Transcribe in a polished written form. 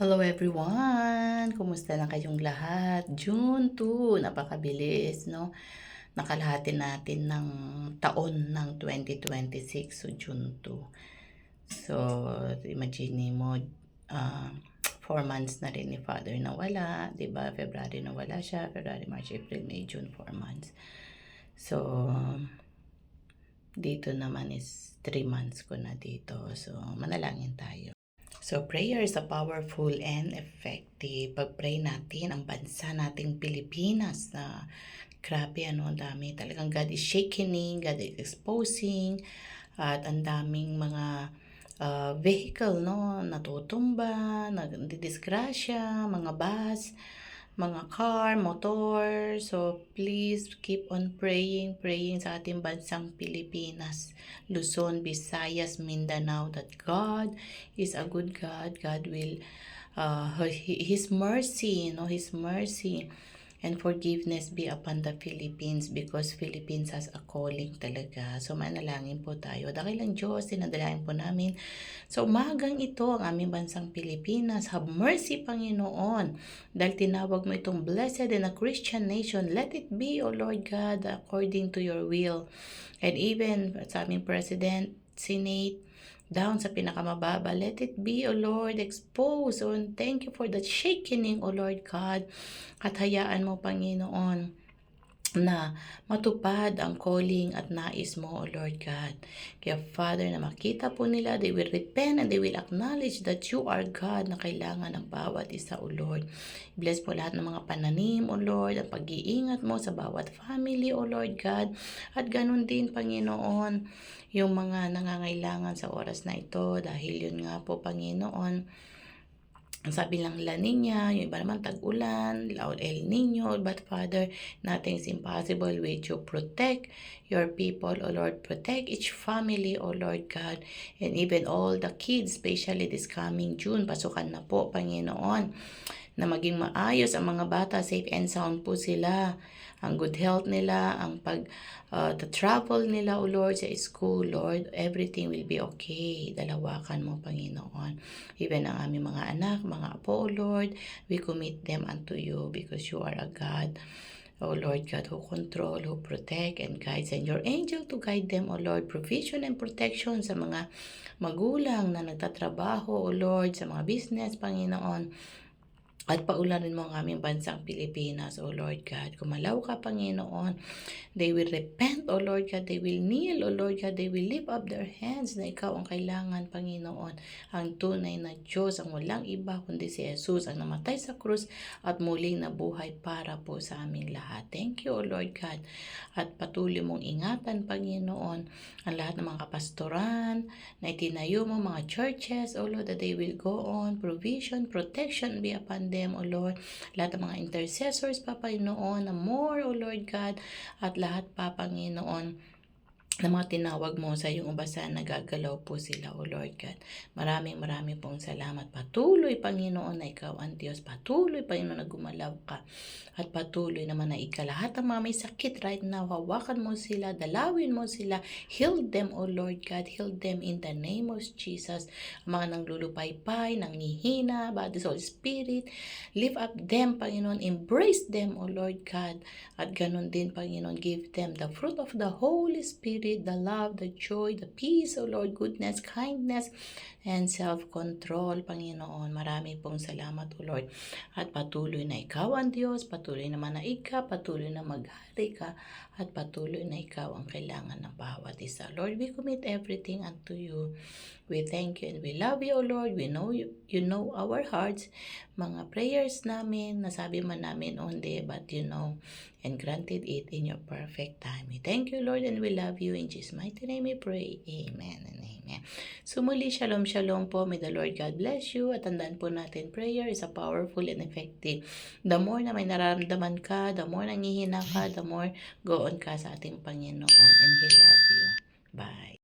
Hello everyone! Kumusta na kayong lahat? June 2, napakabilis, no? Nakalahati natin ng taon ng 2026, so June 2. So, imagine mo, 4 months na rin ni Father nawala, 'di ba? February nawala siya, February, March, April, May, June, 4 months. So, dito naman is 3 months ko na dito. So, manalangin tayo. So, prayer is a powerful and effective. Pag-pray natin ang bansa nating Pilipinas na grabe ang dami. Talagang God is shaking, God is exposing, at ang daming mga vehicle, no, natutumba, nagdidisgrasya, mga bus, mga car, motor. So, please keep on praying sa ating bansang Pilipinas, Luzon, Visayas, Mindanao, that God is a good God. God will, His mercy, His mercy and forgiveness be upon the Philippines, because Philippines has a calling talaga. So, manalangin po tayo. Dakilang Diyos, dinadalain po namin sa umagang ito ang aming bansang Pilipinas. Have mercy, Panginoon, dahil tinawag mo itong blessed and a Christian nation. Let it be, O Lord God, according to your will. And even sa aming President, Senate, down sa pinakamababa, let it be, O Lord, expose. And thank you for the shaking, O Lord God. At hayaan mo, Panginoon, na matupad ang calling at nais mo, O Lord God. Kaya Father, na makita po nila, they will repent and they will acknowledge that you are God, na kailangan ng bawat isa, O Lord. Bless po lahat ng mga pananim, O Lord, at pag-iingat mo sa bawat family, O Lord God. At ganun din, Panginoon, yung mga nangangailangan sa oras na ito, dahil yun nga po, Panginoon, ang sabi lang La Nina, yung iba naman tag-ulan, El Nino, but Father, nothing is impossible with you. Protect your people, O Lord. Protect each family, O Lord God. And even all the kids, especially this coming June, pasukan na po, Panginoon, na maging maayos ang mga bata, safe and sound po sila. Ang good health nila, ang the travel nila, O Lord, sa school, Lord, everything will be okay. Dalawakan mo, Panginoon. Even ang aming mga anak, mga apo, O Lord, we commit them unto you, because you are a God, O Lord God, who control, who protect and guide. Send your angel to guide them, O Lord. Provision and protection sa mga magulang na nagtatrabaho, O Lord, sa mga business, Panginoon. At paulanin mo ang aming bansang Pilipinas, O Lord God. Kumalaw ka, Panginoon. They will repent, O Lord God. They will kneel, O Lord God. They will lift up their hands na ikaw ang kailangan, Panginoon. Ang tunay na Diyos, ang walang iba kundi si Jesus, ang namatay sa krus at muling nabuhay para po sa aming lahat. Thank you, O Lord God. At patuloy mong ingatan, Panginoon, ang lahat ng mga kapastoran na itinayo mo, mga churches, O Lord, that they will go on. Provision, protection be upon them, O Lord. Lahat ng mga intercessors, Panginoon, na more, O Lord God, at lahat pa, Panginoon, na mga tinawag mo sa iyong ubasan, nagagalaw po sila, O Lord God. Maraming pong salamat. Patuloy, Panginoon, na ikaw ang Diyos. Patuloy, Panginoon, na gumalaw ka. At patuloy naman na lahat ng mga may sakit right now, hawakan mo sila, dalawin mo sila, heal them, O Lord God. Heal them in the name of Jesus. Ang mga nanglulupaypay, nanghihina, body, soul, spirit, lift up them, Panginoon. Embrace them, O Lord God. At ganun din, Panginoon, give them the fruit of the Holy Spirit, the love, the joy, the peace, O Lord, goodness, kindness, and self-control, Panginoon. Marami pong salamat, O Lord. At patuloy na ikaw ang Diyos, patuloy naman na ikaw, patuloy na maghari ka, at patuloy na ikaw ang kailangan ng bawat isa. Lord, we commit everything unto you. We thank you and we love you, O Lord. We know you know our hearts. Mga prayers namin, nasabi man namin only, but you know, and granted it in your perfect time. We thank you, Lord, and we love you. In Jesus' mighty name we pray. Amen and amen. So muli, shalom, shalom po. May the Lord God bless you. At tandaan po natin, prayer is a powerful and effective. The more na may nararamdaman ka, the more nangihina ka, the more go on ka sa ating Panginoon, and He love you. Bye.